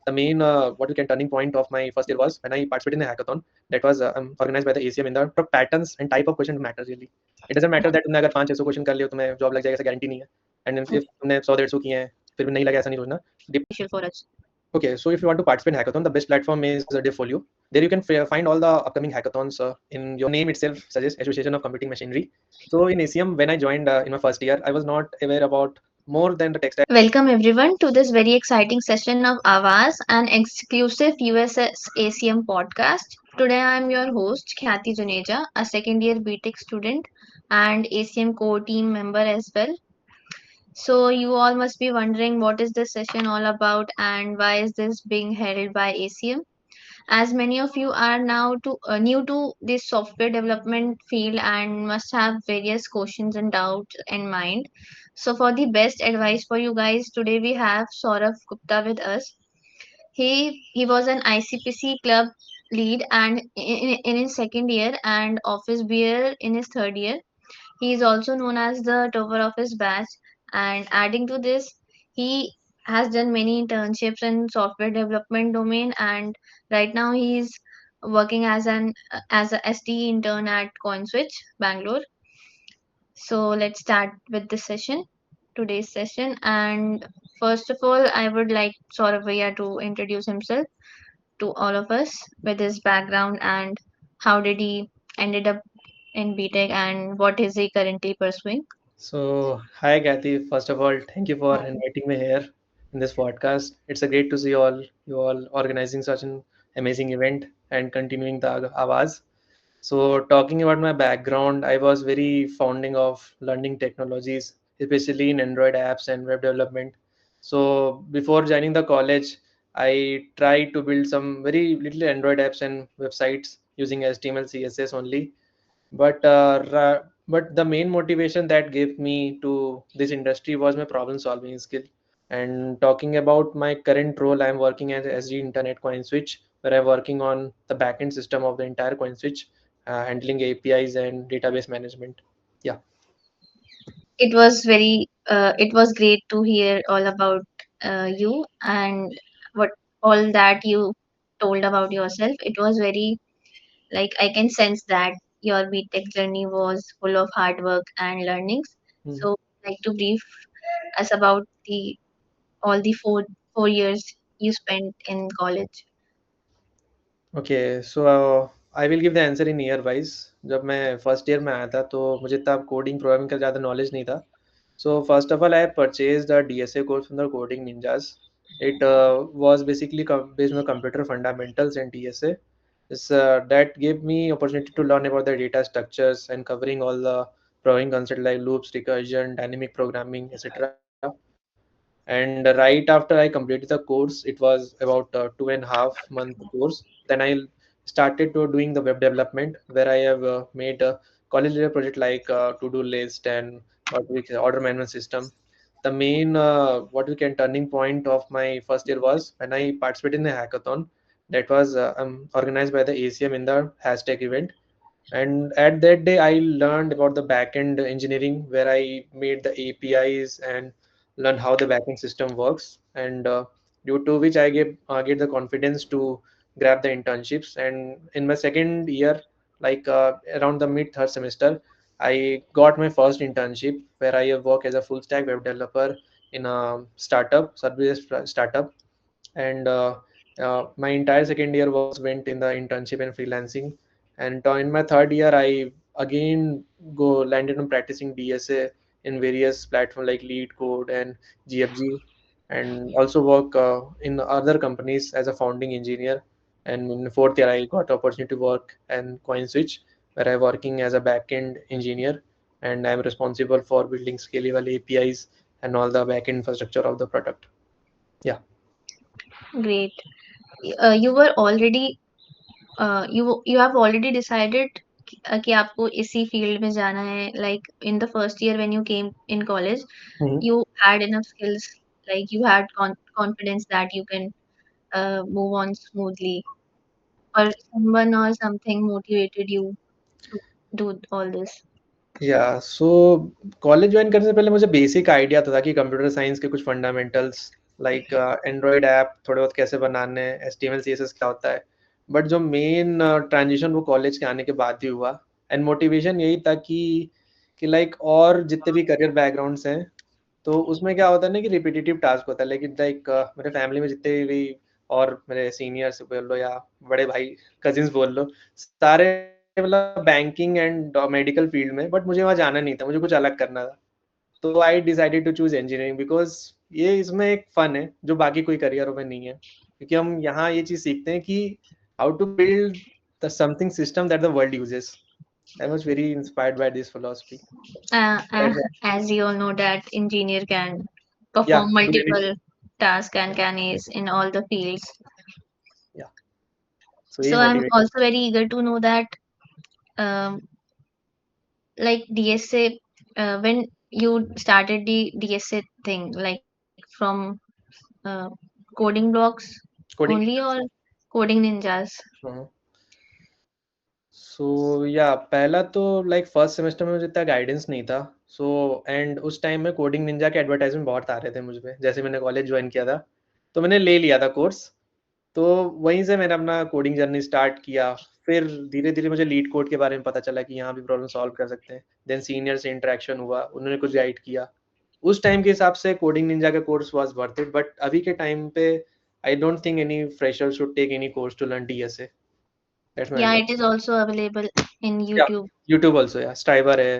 The main what you can turning point of my first year was when I participated in a hackathon that was organized by the ACM in the patterns and type of question matter really. It doesn't matter that तुमने अगर 500 question कर लियो तुम्हें job लग जाएगा ऐसा guarantee नहीं है. And if तुमने 100-150 किए हैं फिर भी नहीं लगा ऐसा नहीं सोचना. For us. Okay, so if you want to participate in hackathon, the best platform is Devfolio. There you can find all the upcoming hackathons. In your name itself suggests Association of Computing Machinery. So in ACM, when I joined in my first year, I was not aware about more than the tech stack. Welcome everyone to this very exciting session of Avaz, an exclusive USS ACM podcast. Today I am your host Khyati Juneja, a second year BTech student and ACM core team member as well. So you all must be wondering what is this session all about and why is this being held by ACM? As many of you are now new to this software development field and must have various questions and doubts in mind. So for the best advice for you guys, today we have Saurav Gupta with us. He was an ICPC club lead and in his second year and office bearer in his third year. He is also known as the topper of his batch. And adding to this, he has done many internships in software development domain, and right now he is working as a SDE intern at CoinSwitch, Bangalore. So let's start with the today's session. And first of all, I would like Sauravaya to introduce himself to all of us with his background and how did he ended up in BTech and what is he currently pursuing. So hi Kathy, first of all, thank you for inviting me here in this podcast. It's a great to see you all organizing such an amazing event and continuing the Awaz. So, talking about my background, I was very fonding of learning technologies, especially in Android apps and web development. So, before joining the college, I tried to build some very little Android apps and websites using HTML, CSS only. But the main motivation that gave me to this industry was my problem solving skill. And talking about my current role, I'm working as SG Internet CoinSwitch, where I'm working on the backend system of the entire CoinSwitch, handling APIs and database management. Yeah. It was great to hear all about you and what all that you told about yourself. It was very like I can sense that your BTech journey was full of hard work and learnings. Hmm. So I'd like to brief us about the all the 4 years you spent in college. Okay, so I will give the answer in year wise. जब मैं first year में आया था तो मुझे तब coding programming का ज़्यादा नॉलेज नहीं था. So first of all, I purchased a DSA course from the Coding Ninjas. It was basically based on the computer fundamentals and DSA. That gave me opportunity to learn about the data structures and covering all the programming concepts like loops, recursion, dynamic programming, etc. And right after I completed the course, it was about 2.5 month course. Then I started to doing the web development where I have made a college level project like to-do list and what we call order management system. The main what we can turning point of my first year was when I participated in a hackathon that was organized by the ACM in the hashtag event. And at that day, I learned about the backend engineering where I made the APIs and learned how the backend system works. And due to which I get the confidence to grab the internships. And in my second year, like around the mid third semester, I got my first internship where I work as a full stack web developer in a startup, service startup. And my entire second year was went in the internship and freelancing. And in my third year I again go landed on practicing DSA in various platforms like Lead Code and GFG, and also work in other companies as a founding engineer. And in the fourth year I got opportunity to work in CoinSwitch where I'm working as a backend engineer, and I'm responsible for building scalable APIs and all the backend infrastructure of the product. Yeah. Great. You were already you have already decided कि आपको इसी field में जाना है like in the first year when you came in college Mhm. you had enough skills like you had confidence that you can move on smoothly or someone or something motivated you to do all this. या so college join करने से पहले मुझे basic idea तो था कि computer science के कुछ फंडामेंटल्स लाइक एंड्रॉयड ऐप थोड़े बहुत कैसे बनाने हैं, एचटीएमएल सीएसएस क्या होता है। बट जो मेन ट्रांजिशन वो कॉलेज के आने के बाद ही हुआ। एंड मोटिवेशन यही था कि लाइक और जितने भी करियर बैकग्राउंड्स हैं, तो उसमें क्या होता है ना कि रिपीटेटिव टास्क होता है, लेकिन लाइक मेरे फैमिली में जितने भी और मेरे सीनियर्स बोल लो या बड़े भाई कजिन्स बोल लो, सारे मतलब बैंकिंग एंड मेडिकल फील्ड में, बट मुझे वहाँ जाना नहीं था, मुझे कुछ अलग करना था। तो I decided to choose engineering because ये इसमें एक फन है जो बाकी कोई करियरों में नहीं है, क्योंकि हम यहाँ ये चीज सीखते हैं कि how to build the something system that the world uses. I was very inspired by this philosophy. As you all know that engineer can या perform do any, multiple tasks and can ace in all the fields. या सो यही So I'm motivate. also very eager to know that um, like DSA, when you started the DSA thing, like from uh, coding blocks coding. only or coding ninjas? सो या पहला तो like first semester में मुझे इतना guidance नहीं था। So and उस time में कोडिंग निंजा के एडवर्टाइजमेंट बहुत आ रहे थे मुझ पे, जैसे मैंने कॉलेज ज्वाइन किया था तो मैंने ले लिया था कोर्स। तो वहीं से मैंने अपना कोडिंग जर्नी स्टार्ट किया। फिर धीरे धीरे मुझे लीड कोड के बारे में पता चला कि यहाँ भी प्रॉब्लम सॉल्व कर सकते हैं। देन सीनियर से इंटरेक्शन हुआ, उन्होंने कुछ गाइड किया। उस टाइम के हिसाब से कोडिंग निंजा का course was worth it, but अभी के टाइम पे I don't think any fresher should take any course to learn DSA. That's my Yeah, under. it is also available in या YouTube. यूट्यूब ऑल्सो, या Striver है,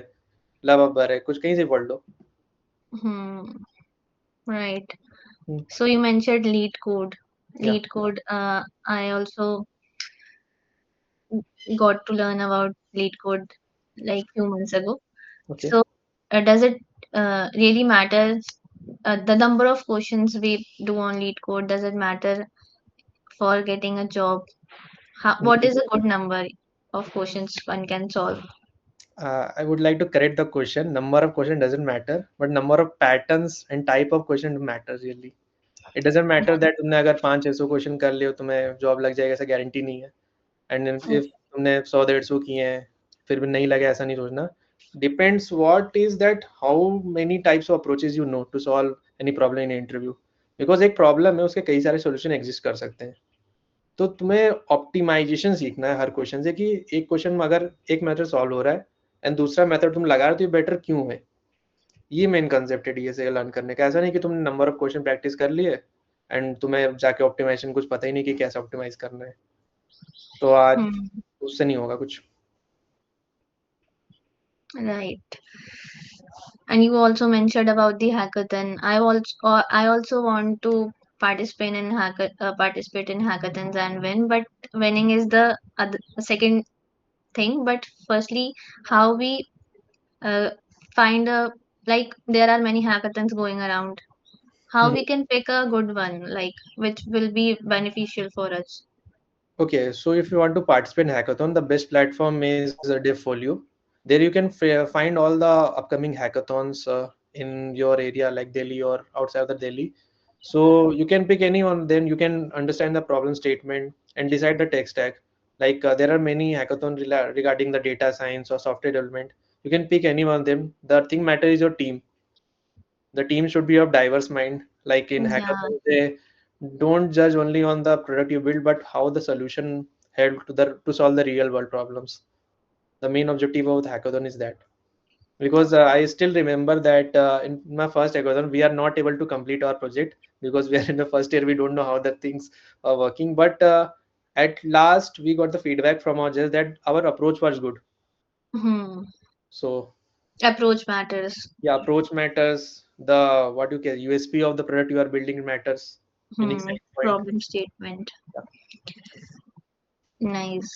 लवबर है, कुछ कहीं से पढ़ लो। Hmm, right. Hmm, So you mentioned lead code. या Lead code. I also got to learn about lead code like few months ago. Okay. So does it really matter? The number of questions we do on lead code, does it matter for getting a job? What is a good number of questions one can solve? I would like to correct the question. Number of question doesn't matter, but number of patterns and type of question matters really. It doesn't matter that तुमने अगर 500-600 question कर लियो तुम्हें job लग जाएगा, ऐसा guarantee नहीं है। And Hmm. If तुमने 100-150 किए हैं फिर भी नहीं लगे, ऐसा नहीं सोचना। Depends what is that, how many types of approaches you know to solve any problem in interview. Because एक प्रॉब्लम है उसके कई सारे सोल्यूशन एग्जिस्ट कर सकते हैं। तो तुम्हें ऑप्टिमाइजेशन सीखना है हर क्वेश्चन से कि एक क्वेश्चन में अगर एक मेथड सॉल्व हो रहा है एंड दूसरा मेथड तुम लगा रहे हो तो ये बेटर क्यों है। ये मेन कंसेप्ट है डीएसए लर्न करने का। ऐसा नहीं कि तुमने नंबर ऑफ क्वेश्चन प्रैक्टिस कर लिए एंड तुम्हें जाके ऑप्टिमाइजेशन कुछ पता ही नहीं कि कैसे ऑप्टिमाइज करना है। तो आज Hmm. उससे नहीं होगा कुछ। Right. And you also mentioned about the hackathon. I also want to participate in hackathons and win, but winning is the second thing. But firstly, how we uh, find a, like there are many hackathons going around. How we can pick a good one, like which will be beneficial for us. Okay, so if you want to participate in hackathon, the best platform is Devfolio. There you can find all the upcoming hackathons in your area, like Delhi or outside of the Delhi. So you can pick any one, then you can understand the problem statement and decide the tech stack. Like there are many hackathon regarding the data science or software development. You can pick any one of them. The thing matter is your team. The team should be of diverse mind. Like in Yeah. hackathon, they don't judge only on the product you build, but how the solution help to solve the real world problems. The main objective of the hackathon is that. Because I still remember that in my first hackathon, we are not able to complete our project because we are in the first year. We don't know how the things are working. But at last, we got the feedback from our judge that our approach was good. Hmm. So Approach matters. yeah, approach matters. The what you can USP of the product you are building matters. Unique Hmm. selling point. Problem statement. Yeah. Nice.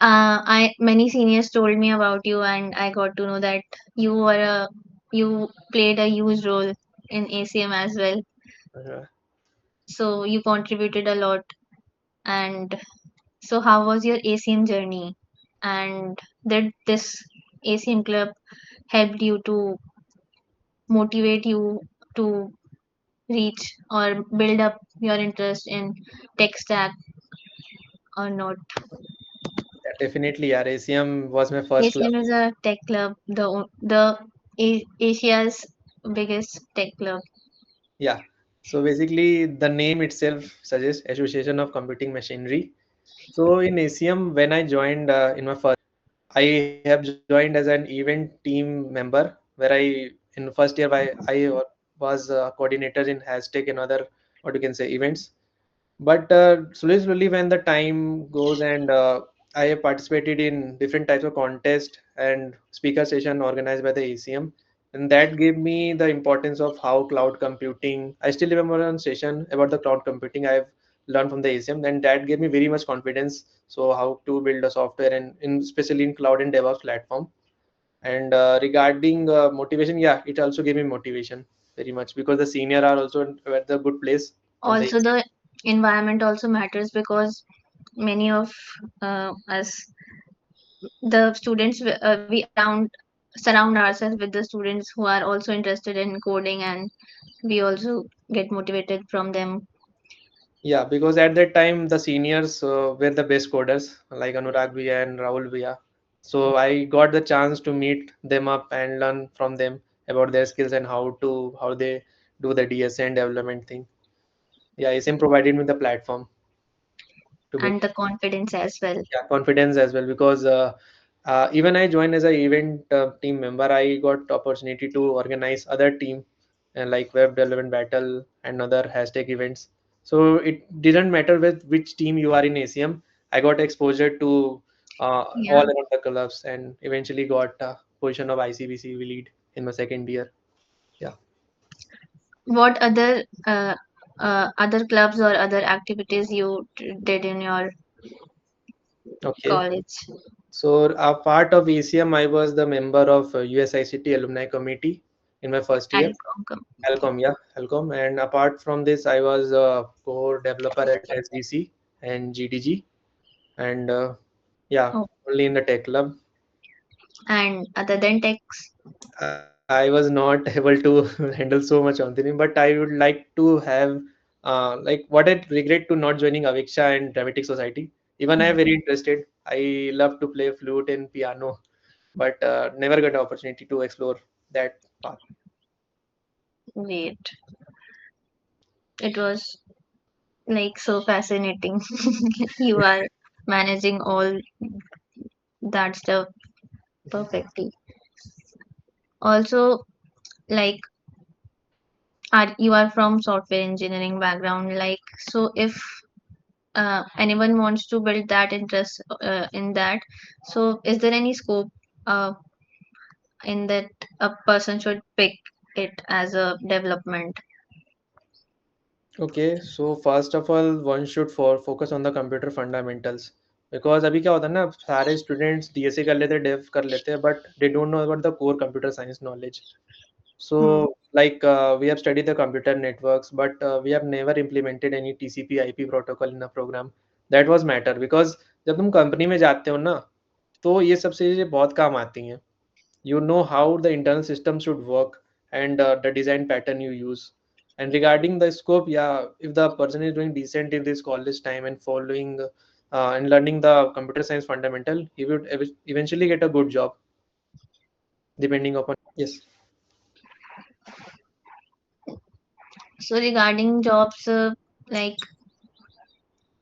I many seniors told me about you, and I got to know that you played a huge role in ACM as well. Uh, So you contributed a lot. And so, how was your ACM journey? And did this ACM club helped you to motivate you to reach or build up your interest in tech stack or not? Definitely, yeah. ACM was my first club. ACM is a tech club, the Asia's biggest tech club. Yeah. So basically, the name itself suggests Association of Computing Machinery. So in ACM, when I joined in my first, I have joined as an event team member where in first year I was coordinator in hashtag and other what you can say events. But slowly, when the time goes and I have participated in different types of contest and speaker session organized by the ACM, and that gave me the importance of how cloud computing. I still remember one session about the cloud computing I've learned from the ACM, and that gave me very much confidence. So how to build a software and especially in cloud and DevOps platform. And regarding motivation, yeah, it also gave me motivation very much because the senior are also at the good place from the Also, ACM. the environment also matters because many of us, the students, we surround ourselves with the students who are also interested in coding, and we also get motivated from them. Yeah, because at that time the seniors were the best coders like Anurag Bhaiya and Rahul Bhaiya. So I got the chance to meet them up and learn from them about their skills and how they do the DSA and development thing. Yeah, SM provided me the platform to build. And the confidence as well. Yeah, confidence as well because even I joined as a event team member. I got opportunity to organize other team and like web development battle and other hashtag events. So it didn't matter with which team you are in ACM. I got exposure to all Yeah. around the clubs and eventually got position of ICBC lead in my second year. Yeah. What other clubs or other activities you did in your Okay. college? So a part of ACM, I was the member of USICT alumni committee in my first year. Alcom. Okay. Helcom, yeah, Helcom. And apart from this, I was a core developer at SDC and GDG. And yeah, Oh, only in the tech club. and other than techs? I was not able to handle so much on the name, but I would like to have, like, what I regret to not joining Aviksha and Dramatic Society. Even I am very interested. I love to play flute and piano, but never got the opportunity to explore that path. Wait, it was like so fascinating. You are managing all that stuff perfectly. Also, like, are you are from software engineering background? Like, so if anyone wants to build that interest in that, so is there any scope uh, in that a person should pick it as a development? Okay, so first of all, one should focus on the computer fundamentals because अभी क्या होता है ना सारे students DSA कर लेते हैं dev कर लेते हैं but they don't know about the core computer science knowledge. So Hmm. like we have studied the computer networks but we have never implemented any TCP IP protocol in a program. That was matter because जब तुम company में जाते हो ना तो ये सब चीज़ें बहुत काम आती हैं. You know how the internal system should work and the design pattern you use. And regarding the scope, yeah, if the person is doing decent in this college time and following and learning the computer science fundamental, he would eventually get a good job depending upon. Yes. So regarding jobs, like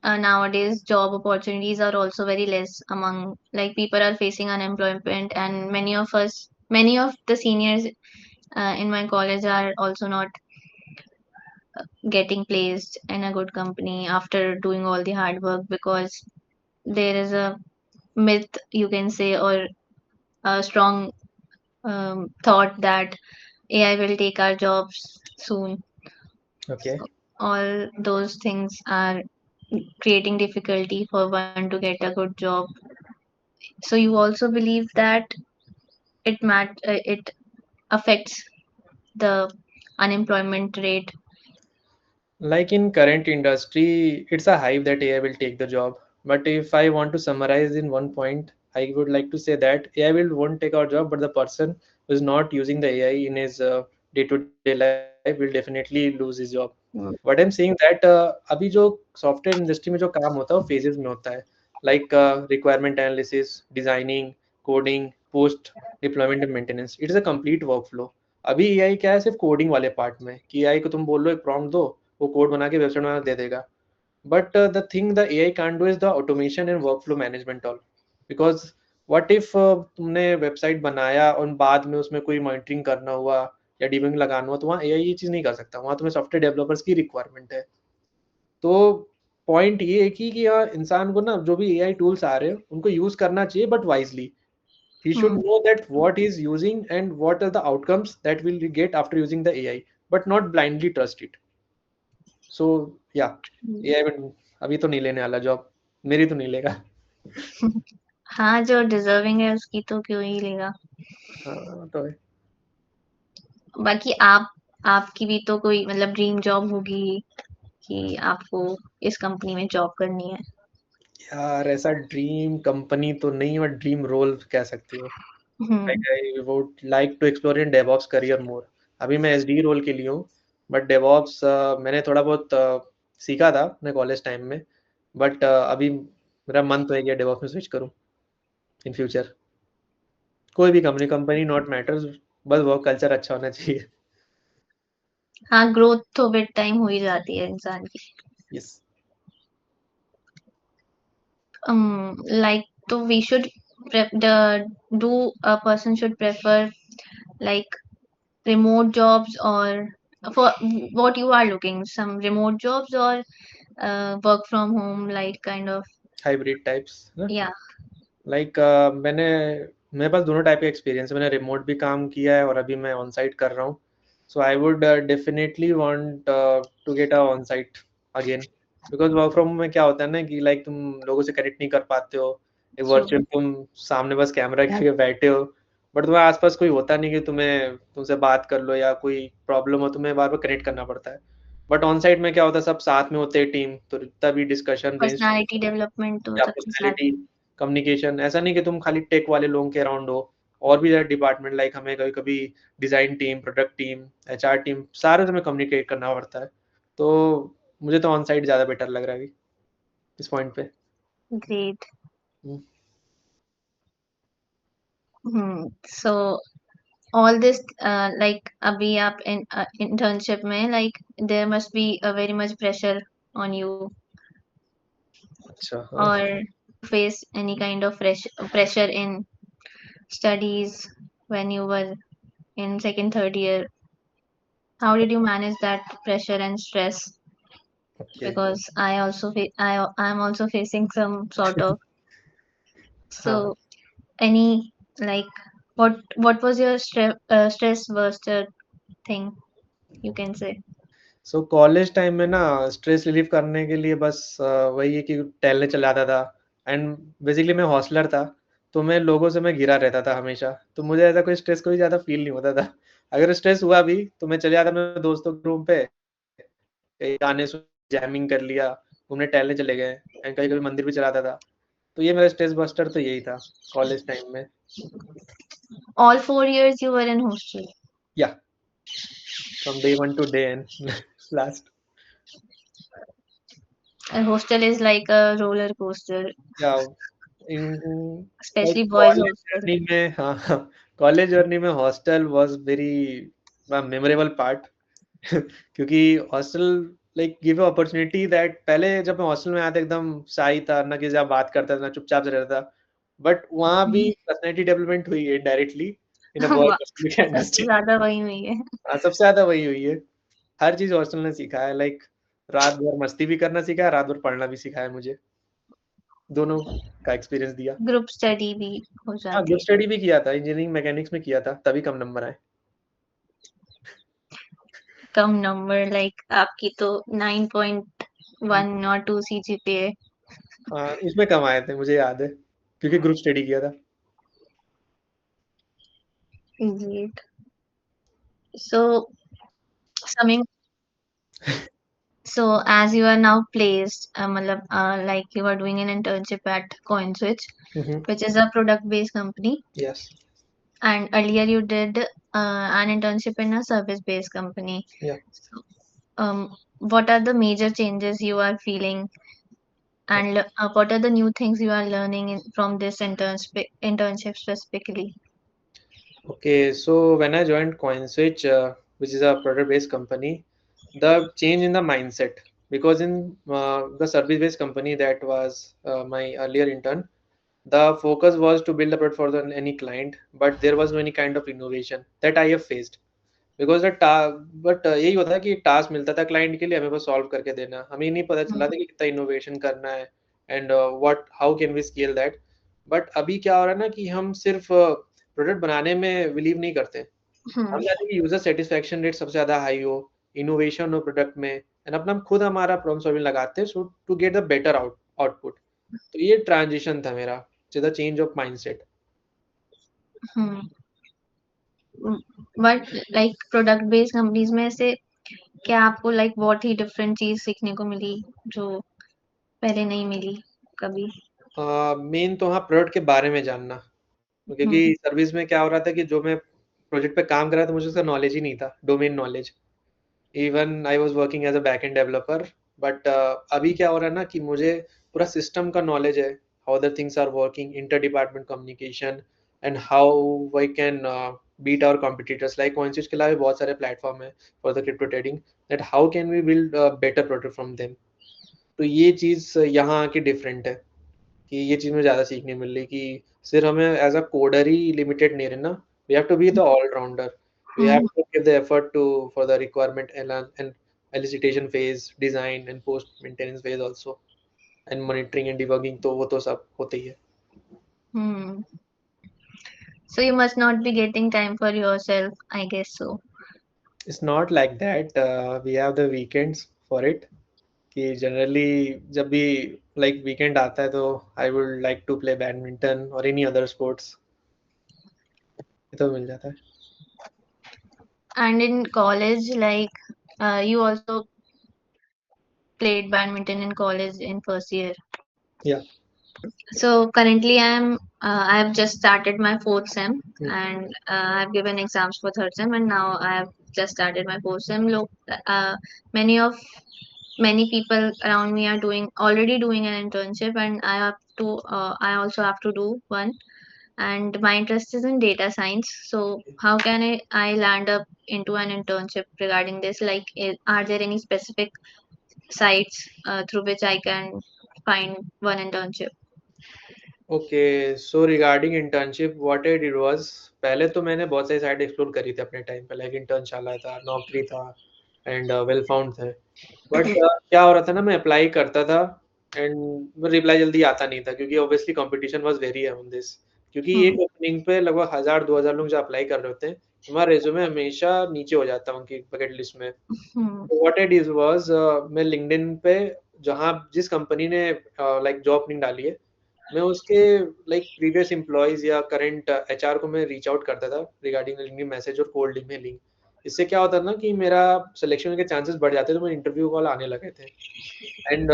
nowadays job opportunities are also very less among, like, people are facing unemployment, and many of the seniors in my college are also not getting placed in a good company after doing all the hard work, because there is a myth, you can say, or a strong thought that AI will take our jobs soon. Okay. So all those things are creating difficulty for one to get a good job. So you also believe that it affects the unemployment rate. Like in current industry, it's a hype that AI will take the job. But if I want to summarize in one point, I would like to say that AI will won't take our job, but the person who is not using the AI in his day-to-day life will definitely lose his job. What I'm saying that अभी जो software industry में जो काम होता है वो phases में होता है like requirement analysis designing coding post deployment and maintenance it is a complete work flow अभी एआई क्या है सिर्फ कोडिंग वाले पार्ट में, कि एआई को तुम बोल लो एक प्रॉम्प्ट दो, वो कोड बना के वेबसाइट बना के दे देगा। But the thing the AI can't do is the automation and workflow management all. Because what if तुमने वेबसाइट बनाया और बाद में उसमें कोई मॉनिटरिंग करना हुआ या डिबगिंग लगाना हुआ, तो वहाँ एआई ये चीज़ नहीं कर सकता, वहाँ तुम्हें सॉफ्टवेयर डेवलपर्स की रिक्वायरमेंट है। तो पॉइंट ये है कि यार इंसान को ना जो भी एआई टूल्स आ रहे हैं उनको यूज़ करना चाहिए but wisely. He should Hmm. know that what he's using and what are the outcomes that will get after using the AI, but not blindly trust it. सो या एआई में अभी तो नहीं लेने वाला जॉब, मेरी तो नहीं लेगा। हाँ, जो डिजर्विंग है उसकी तो क्यों ही लेगा। हाँ, तो है। बाकी आपकी भी तो कोई मतलब ड्रीम जॉब होगी कि आपको इस कंपनी में जॉब करनी है। यार ऐसा ड्रीम कंपनी तो नहीं, बट ड्रीम रोल कह सकते हो। Hmm. Like I would like to explore in DevOps career more. अभी मैं एसडी रोल के लिए हूँ, बट डेवऑप्स मैंने थोड़ा बहुत सीखा था अपने कॉलेज टाइम में, बट अभी मेरा मन तो है कि डेवऑप्स में स्विच करूँ इन फ्यूचर। कोई भी कंपनी नॉट मैटर्स, बस वर्क कल्चर अच्छा होना चाहिए। हाँ, ग्रोथ तो विद टाइम हो ही जाती है इंसान की। Yes. Like so we should do a person should prefer like remote jobs or for what you are looking, some remote jobs or work from home, like kind of. Hybrid types. Yeah. Like मैंने मेरे पास दोनों type का experience है। मैंने remote भी काम किया है और अभी मैं ऑन साइट कर रहा हूँ। So I would definitely want to get a on site again, because work from में क्या होता है ना कि लाइक तुम लोगों से कनेक्ट नहीं कर पाते हो। एक So वर्चुअल तुम सामने बस कैमरा के आगे बैठे हो, बट तुम्हारे आसपास कोई होता नहीं कि तुमसे बात कर लो, या कोई प्रॉब्लम हो तुम्हें बार बार कनेक्ट करना पड़ता है। बट ऑन साइट में क्या होता है, सब साथ में होते हैं टीम, तो तभी डिस्कशन ब्रेन पर्सनालिटी डेवलपमेंट तो या सबसे साथ। पर्सनैलिटी, कम्युनिकेशन, ऐसा नहीं कि तुम खाली टेक वाले लोगों के अराउंड हो, और भी डिपार्टमेंट लाइक हमें कभी-कभी design team, product team, HR team, सारे से हमें कम्युनिकेट करना पड़ता है। तो मुझे तो ऑन साइट ज़्यादा बेटर लग रहा है अभी इस पॉइंट पे। Great. Hmm, So all this like अभी आप in internship में like there must be a very much pressure on you अच्छा, हाँ। or face any kind of pressure in studies when you were in second third year. How did you manage that pressure and stress? Okay, Because I'm also facing some sort of. हाँ। So any like what was your stress buster thing you can say? So college time में ना stress relieve करने के लिए बस वही है कि टहलने चला जाता था। एंड बेसिकली मैं हॉस्टलर था, तो मैं घिरा रहता था हमेशा, तो मुझे ऐसा कोई स्ट्रेस कोई ज़्यादा फील नहीं होता था। अगर स्ट्रेस हुआ भी तो मैं चले जाता मेरे दोस्तों के रूम पे, कहीं गाने सुन, जैमिंग कर लिया, घूमने टहलने चले गए, एंड कभी-कभी मंदिर भी चला जाता था। तो ये मेरा स्ट्रेस बस्टर तो यही था कॉलेज टाइम में। All 4 years you were in hostel. Yeah from day 1 to day end last. A hostel is like a roller coaster, yeah in like especially boys college hostel. Journey में, हाँ, हाँ, college journey में hostel was very memorable part. क्योंकि hostel like give a opportunity that पहले जब मैं hostel में आया था एकदम शाई था, ना किसी से बात करता था, ना चुपचाप से रहता था। बट वहाँ भी पर्सनैलिटी डेवलपमेंट हुई है डायरेक्टली इन अ बॉयज़ वाह, हॉस्टल सबसे कैंपस। ज्यादा वही हुई है। हाँ, सबसे ज़्यादा वही हुई है। हर चीज़ हॉस्टल ने सिखाया है, लाइक रात भर मस्ती भी करना सिखाया, रात भर पढ़ना भी सिखाया मुझे। दोनों का एक्सपीरियंस दिया। ग्रुप स्टडी भी हो हाँ, जाती ग्रुप है। स्टडी भी किया था, इंजीनियरिंग मैकेनिक्स में किया था, तभी कम नंबर आए। कम नंबर लाइक आपकी तो 9.1 और 2 CGPA। हाँ, उसमें कम आए थे मुझे याद है, क्योंकि ग्रुप स्टडी किया था। Great. So summing so as you are now placed मतलब like you are doing an internship at CoinSwitch, hmm, hmm, which is a product based company, yes, and earlier you did an internship in a service based company. या। So, what are the major changes you are feeling, and what are the new things you are learning from this internship specifically? Okay, so when I joined CoinSwitch, which is a product-based company, the change in the mindset, because in the service-based company that was my earlier intern, the focus was to build a product for any client, but there was no any kind of innovation that I have faced. Because the टा but यही होता है कि task मिलता था client के लिए, हमें बस सॉल्व करके देना। हमें ये नहीं पता चला था कि कितना इनोवेशन करना है and what how can we scale that. But अभी क्या हो रहा है ना कि हम सिर्फ़ प्रोडक्ट बनाने में बिलीव नहीं करते। Hmm. हम चाहते हैं कि यूज़र सैटिस्फैक्शन रेट सबसे ज़्यादा हाई हो, इनोवेशन हो प्रोडक्ट में एंड अपना हम खुद हमारा प्रॉब्लम सॉल्विंग लगाते हैं so to get the better output. तो ये ट्रांज़िशन था मेरा, to the change of mindset. Hmm. But like product based companies में से क्या आपको लाइक बहुत ही डिफरेंट चीज सीखने को मिली जो पहले नहीं मिली कभी? मेन तो हाँ, प्रोडक्ट के बारे में जानना। क्योंकि हम्म। सर्विस में क्या हो रहा था कि जो मैं प्रोजेक्ट पे काम कर रहा था मुझे उसका नॉलेज ही नहीं था, domain knowledge. Even I was working as a backend developer but अभी क्या हो रहा है ना कि मुझे पूरा सिस्टम का नॉलेज है, how the things are working, inter department communication and how we can beat our competitors like CoinSwitch के अलावा भी बहुत सारे प्लेटफॉर्म है for the crypto trading that how can we build better product from them. तो ये चीज़ यहाँ आके डिफरेंट है कि ये चीज़ मुझे ज़्यादा सीखने मिल रही कि सिर्फ हमें एज़ अ कोडर ही लिमिटेड नहीं रहना, we have to be the all-rounder. We have hmm. To give the effort to for the requirement and elicitation phase, design and post maintenance phase also and monitoring and debugging तो वो तो सब होता ही है। Hmm. So you must not be getting time for yourself, I guess so. It's not like that we have the weekends for it कि generally जब भी लाइक वीकेंड आता है तो I would like to play badminton और any other sports, ये तो मिल जाता है। And in college, like you also played badminton in college in first year. या So currently I have just started my fourth sem hmm, and I've given exams for third sem and now I have just started my fourth sem. Look, many of many people around me are doing already doing an internship and I also have to do one, and my interest is in data science. So how can I land up into an internship regarding this? Like, are there any specific sites through which I can find one internship? Okay so regarding internship what I did was पहले तो मैंने बहुत सारी site explore करी थी अपने time पे like Internshala था, नौकरी था एंड वेल फाउंड थे। बट क्या हो रहा था ना मैं अप्लाई करता था एंड रिप्लाई जल्दी आता नहीं था क्योंकि obviously competition was very on this क्योंकि Hmm. एक ओपनिंग पे लगभग 1000-2000 लोग जो अप्लाई कर रहे होते हैं, हमारा रिज़्यूमे हमेशा नीचे हो जाता है उनकी बकेट लिस्ट में। Hmm. What I did was मैं लिंक्डइन पे जहाँ जिस कंपनी ने लाइक जॉब ओपनिंग डाली है, मैं उसके लाइक प्रीवियस एम्प्लॉइज़ या करंट एचआर को मैं रीच आउट करता था रिगार्डिंग लिंक्डइन मैसेज और कोल्ड ईमेलिंग। इससे क्या होता है ना कि मेरा सिलेक्शन के चांसेस बढ़ जाते थे, तो मुझे इंटरव्यू कॉल आने लगे थे। And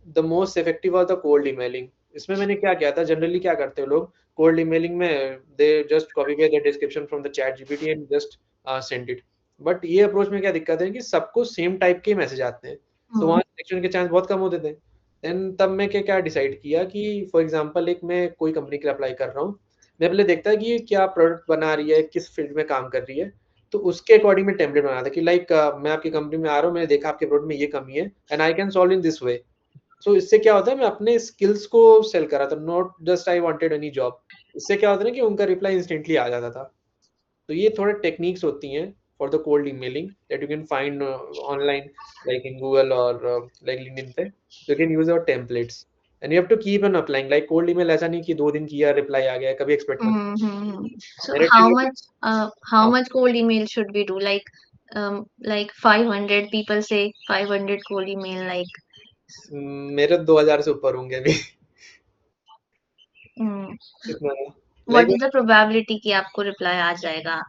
the most effective was the cold emailing. इसमें मैंने क्या किया था जनरली क्या करते हैं लोग कोल्ड ईमेलिंग में they just copy paste the description from the chat GPT and just send it. But ये अप्रोच में क्या दिक्कत है कि सबको सेम टाइप के मैसेज आते हैं। सो Hmm. वहाँ सिलेक्शन के चांस बहुत कम होते थे। देन तब मैं क्या क्या डिसाइड किया कि फॉर एग्ज़ाम्पल एक मैं कोई कंपनी के लिए अप्लाई कर रहा हूँ। मैं पहले देखता कि ये क्या प्रोडक्ट बना रही है, किस फील्ड में काम कर रही है। तो उसके अकॉर्डिंग मैं टेम्पलेट बना था कि लाइक मैं आपकी कंपनी में आ रहा हूँ, मैंने देखा आपके प्रोडक्ट में ये कमी है and I can solve in this way. So इससे क्या होता है मैं अपने स्किल्स को सेल कर रहा था, not just I wanted any job. इससे क्या होता है ना कि उनका रिप्लाई इंस्टेंटली आ जाता था। तो ये थोड़े टेक्निक्स होती हैं for the cold emailing that you can find online like in Google और लाइक लिंक्डइन पे। You can use your templates and you have to keep on applying like cold email ऐसा नहीं कि 2 दिन किया रिप्लाई आ गया, कभी एक्सपेक्ट मत Hmm. Hmm. So directly. how हाँ, much cold email should we do? Like 500 people say 500 cold email like. मेरे 2000 से ऊपर होंगे अभी। Hmm. इतना What like is the probability कि आपको reply आ जाएगा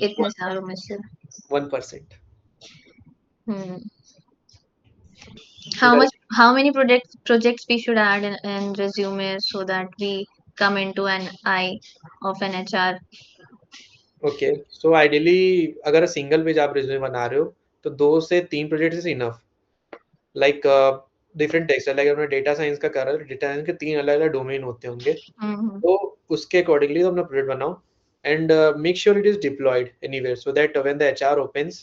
इतने सालों में से? 1%। Hmm. तो How many projects we should add in resume so that we come into an eye of an HR? Okay so ideally अगर सिंगल पेज आप रिज्यूमे बना रहे हो तो 2 से 3 project is enough. Like different text like आपने data science का करा है, डेटा साइंस के 3 अलग-अलग डोमेन होते होंगे। Hmm. तो उसके अकॉर्डिंगली तो अपना प्रोजेक्ट बनाओ and make sure it is deployed anywhere so that when the HR opens,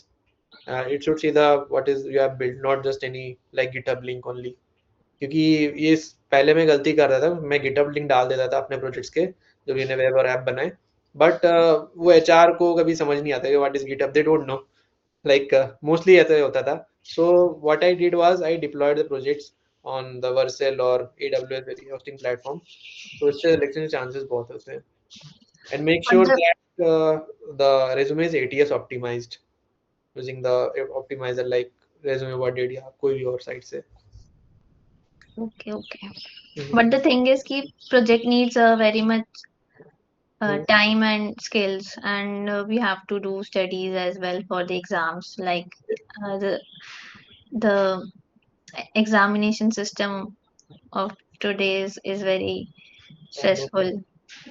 it should see the what is you have built, not just any like GitHub link only. क्योंकि ये पहले मैं गलती कर रहा था, मैं गिटहब लिंक डाल देता था अपने प्रोजेक्ट्स के जो मैंने वेब और ऐप बनाए, बट वो एचआर को कभी समझ नहीं आता कि what is GitHub, they don't know, like mostly ऐसा ही होता था. So what I did was I deployed the projects on the Vercel और एडब्ल्यूएस वेरी होस्टिंग प्लेटफॉर्म. तो इससे सिलेक्शन के चांसेस बहुत होते हैं. And make But sure the that the resume is ATS optimized using the optimizer like resume what did या कोई भी और साइट से. okay, okay. Hmm, But the thing is, ki project needs very much hmm, time and skills, and we have to do studies as well for the exams. Like the examination system of today's is very I know. stressful.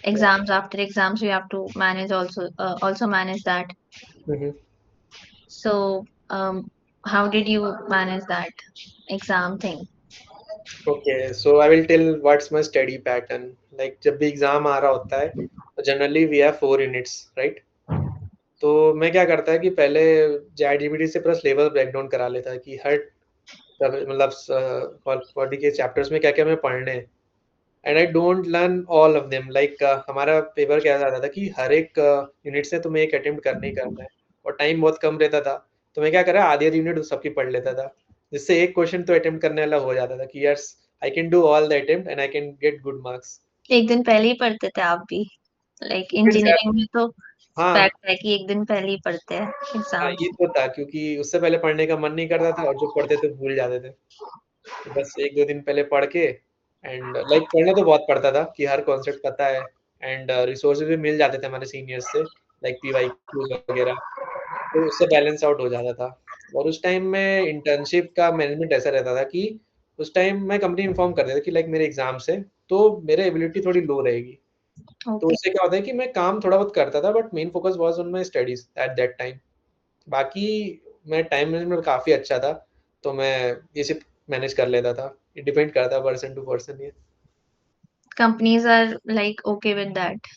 Exams after exams, we have to manage also manage that. Mhm. So, how did you manage that exam thing? Okay, so I will tell what's my study pattern. Like जब भी exam आ रहा होता है, तो generally we have 4 units, right? तो मैं क्या करता है कि पहले चैट जीपीटी से पूरा सिलेबस ब्रेकडाउन करा लेता है कि हर मतलब बॉडी के चैप्टर्स में क्या क्या मैं पढ़ने हैं. And I don't learn all of them, like हमारा पेपर क्या जाता था कि हर एक यूनिट से तुम्हें एक अटेम्प्ट करना ही करना है, और टाइम बहुत कम रहता था. तो मैं क्या करा, आधी आधी यूनिट सबकी पढ़ लेता था, जिससे एक क्वेश्चन तो अटेम्प्ट करने वाला हो जाता था कि yes I can do all the attempt and I can get good marks. एक दिन पहले ही पढ़ते थे आप भी? लाइक इंजीनियरिंग में तो हाँ, फैक्ट है कि एक दिन पहले ही पढ़ते हैं हाँ, एग्जाम। ये तो था क्योंकि उससे पहले पढ़ने का मन नहीं करता था और जो पढ़ते थे भूल जाते थे. तो बस 1-2 दिन पहले पढ़ के, एंड लाइक पढ़ना तो बहुत पड़ता था कि हर कॉन्सेप्ट पता है, एंड रिसोर्सेज भी मिल जाते थे हमारे सीनियर्स से, लाइक पीवाईक्यूज वगैरह. तो उससे बैलेंस आउट हो जाता था. और उस टाइम में इंटर्नशिप का मैनेजमेंट ऐसा रहता था कि उस टाइम मैं कंपनी इन्फॉर्म कर देता कि लाइक मेरे एग्जाम्स है, तो मेरे एबिलिटी थोड़ी लो रहेगी. तो ओके। उससे क्या होता है कि मैं काम थोड़ा बहुत करता था, but main focus was on my studies at that time. बाकी मैं टाइम मैनेजमेंट काफ़ी अच्छा था, तो मैं ये सब मैनेज कर लेता था. ये डिपेंड करता है पर्सन टू पर्सन ये. Companies are like okay with that?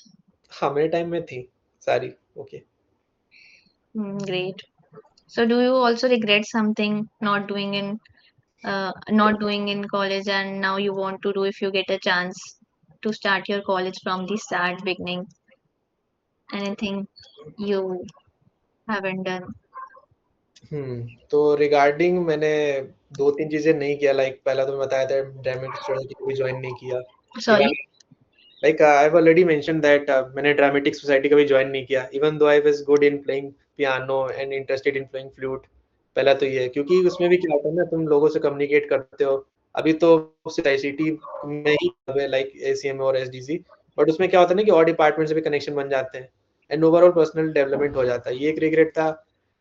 हाँ, मेरे टाइम में थी सारी okay. Great. So do you also regret something not doing in college and now you want to do if you get a chance to start your college from the start beginning? Anything you haven't done? तो regarding मैंने 2-3 चीज़ें नहीं किया, like पहला तो मैं बताया था ड्रामेटिक सोसाइटी कभी जॉइन नहीं किया. Sorry? Even like I have already mention that मैंने ड्रामेटिक सोसाइटी कभी जॉइन नहीं किया, even though I was good in playing piano and interested in playing flute. पहला तो ये है क्योंकि उसमें भी क्या होता है ना, तुम लोगों से कम्युनिकेट करते हो. अभी तो सिर्फ आईसीटी में ही लाइक एसीएम और एसडीसी, बट उसमें क्या होता है ना कि और डिपार्टमेंट से भी कनेक्शन बन जाते हैं, एंड ओवरऑल पर्सनल डेवलपमेंट हो जाता है. ये एक रिग्रेट था.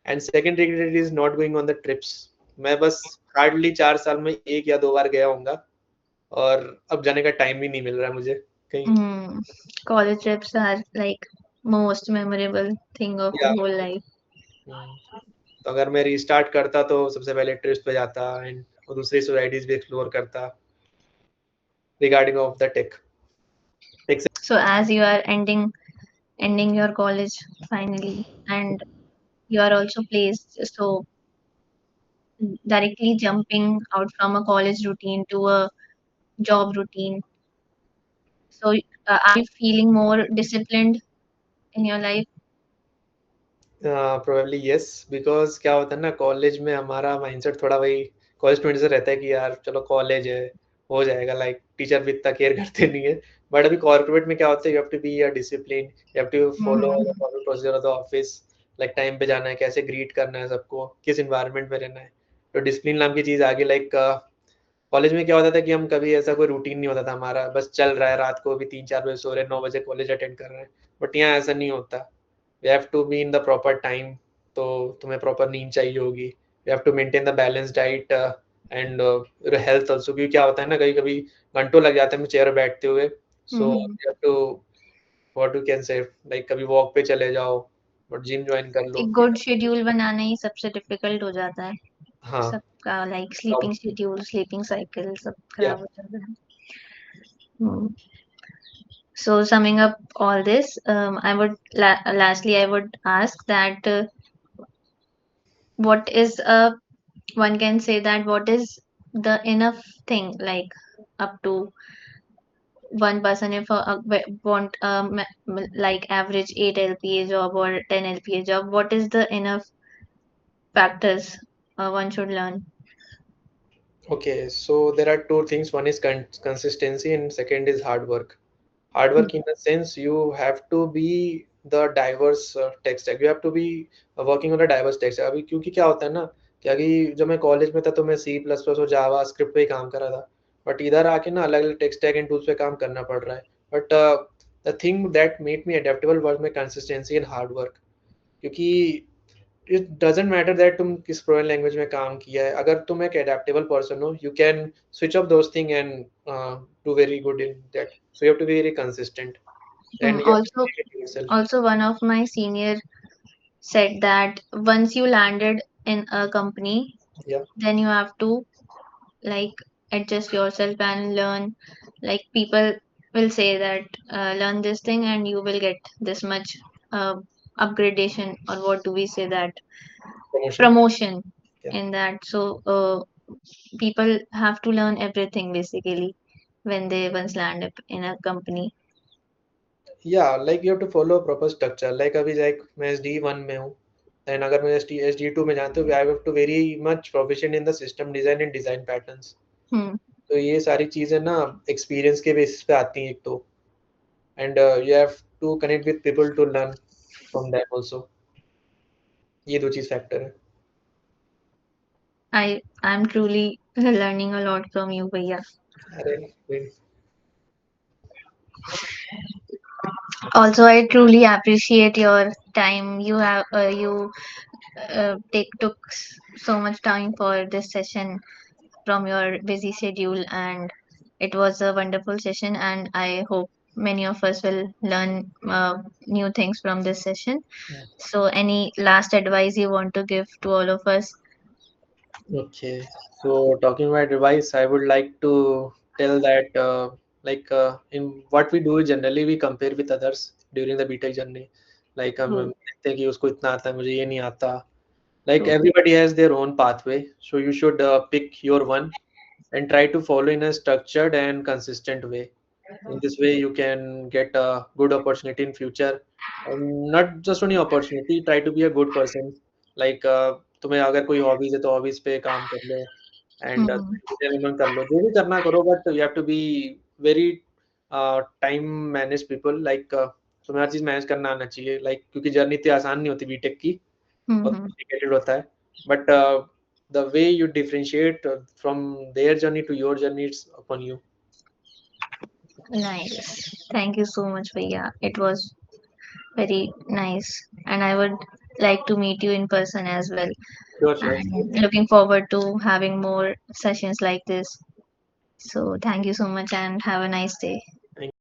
And second regret is not going on the trips. मैं बस हार्डली 4 साल में 1 या 2 बार गया होऊंगा, और अब जाने का टाइम भी नहीं मिल रहा है मुझे कहीं. Hmm. College trips are like most memorable thing of the या whole life. तो अगर मैं रीस्टार्ट करता तो सबसे पहले ट्रिप्स पे जाता एंड और दूसरी सोसाइटीज भी एक्सप्लोर करता regarding of the tech tech. So as you are ending your college finally, and you are also placed, so directly jumping out from a college routine to a job routine. So, are you feeling more disciplined in your life? Probably yes, because क्या होता है ना, college में हमारा mindset थोड़ा वही college student से रहता है कि यार चलो कॉलेज है, हो जाएगा, लाइक टीचर भी इतना केयर करते नहीं है. बट अभी कॉर्पोरेट में क्या होता है, you have to be a discipline, you have to follow the Mm-hmm. Procedure of the office, like time पे जाना है, कैसे ग्रीट करना है सबको, किस इन्वायरमेंट में रहना है. तो डिसिप्लिन नाम की चीज़ आ गई. लाइक कॉलेज में क्या होता था कि हम कभी ऐसा कोई रूटीन नहीं होता था हमारा, बस चल रहा है, रात को भी 3-4 बजे सो रहे हैं, 9 बजे कॉलेज अटेंड कर रहे हैं. बट यहाँ ऐसा नहीं होता. We have to be in the proper time. तो तुम्हें प्रॉपर नींद चाहिए होगी. We have to maintain the balance diet and health also, क्योंकि क्या होता है ना, कभी कभी घंटों लग जाते हैं चेयर पर बैठते हुए. So Mm-hmm. You have to what you can say, like कभी वॉक पे चले जाओ, बट जिम ज्वाइन कर लो. एक गुड शेड्यूल बनाना ही सबसे डिफिकल्ट हो जाता है. हाँ. सबका लाइक अब स्लीपिंग शेड्यूल, स्लीपिंग साइकिल सब या खराब हो जाता है. Hmm. So summing up all this, I would lastly I would ask that what is one can say that what is the enough thing, like up to one person if want like average 8 LPA job or 10 LPA job, what is the enough factors one should learn? Okay, so there are two things. One is consistency, and second is hard work. Hard Hmm. work in the sense you have to be the diverse tech stack. You have to be working on a diverse tech stack. अभी क्योंकि क्या होता है ना कि अभी जब मैं कॉलेज में था तो मैं सी प्लस प्लस और जावा स्क्रिप्ट पे ही काम कर रहा था, बट इधर आके ना अलग अलग टेक स्टैक एंड टूल्स पे काम करना पड़ रहा है. But the thing that made me adaptable was my consistency and hard work. क्योंकि इट डजेंट मैटर दैट तुम किस प्रोग्रामिंग लैंग्वेज में काम किया है, अगर तुम एक एडेप्टेबल पर्सन हो you can switch off those thing and do very good in that. So you have to be very consistent and you have to Also, take it yourself. also one of my senior said that once you landed in a company, Yeah, then you have to like adjust yourself and learn. Like people will say that learn this thing and you will get this much uh, upgradation, or what do we say, that promotion. promotion Yeah, in that. So people have to learn everything basically when they once land up in a company. yeah, like you have to follow a proper structure. Like अभी like मैं SD1 में हूँ, then अगर मैं SD2 में जानते हो I have to very much proficient in the system design and design patterns. Hmm. तो ये सारी चीजें ना एक्सपीरियंस के बेसिस पे आती हैं एक तो, and you have to connect with people to learn from them also. ये दो चीज फैक्टर है. I'm truly learning a lot from you, Bhaiya. अरे wait. Also, I truly appreciate your time. You take took so much time for this session from your busy schedule, and it was a wonderful session. And I hope many of us will learn new things from this session. So, any last advice you want to give to all of us? Okay, so talking about advice, I would like to tell that in what we do generally we compare with others during the BTech journey. Like हम True, देखते हैं कि उसको इतना आता है मुझे ये नहीं आता. Like true. everybody has their own pathway, so you should pick your one and try to follow in a structured and consistent way. In this way you can get a good opportunity in future, and not just only opportunity, try to be a good person. like तुम्हें अगर कोई hobbies है तो hobbies पे काम कर लो, and Hmm. Entertainment कर लो, जो भी करना करो, but you have to be very time manage people. लाइक तुम्हें हर चीज मैनेज करना आना चाहिए, क्योंकि जर्नी इतनी आसान नहीं होती बीटेक की, बहुत Hmm. कॉम्प्लिकेटेड होता है. But the way you differentiate from their journey to your journey, it's upon you. Nice. Thank you so much, Bhaiya. It was very nice, and I would like to meet you in person as well. Sure, sure. And looking forward to having more sessions like this. So, thank you so much and have a nice day.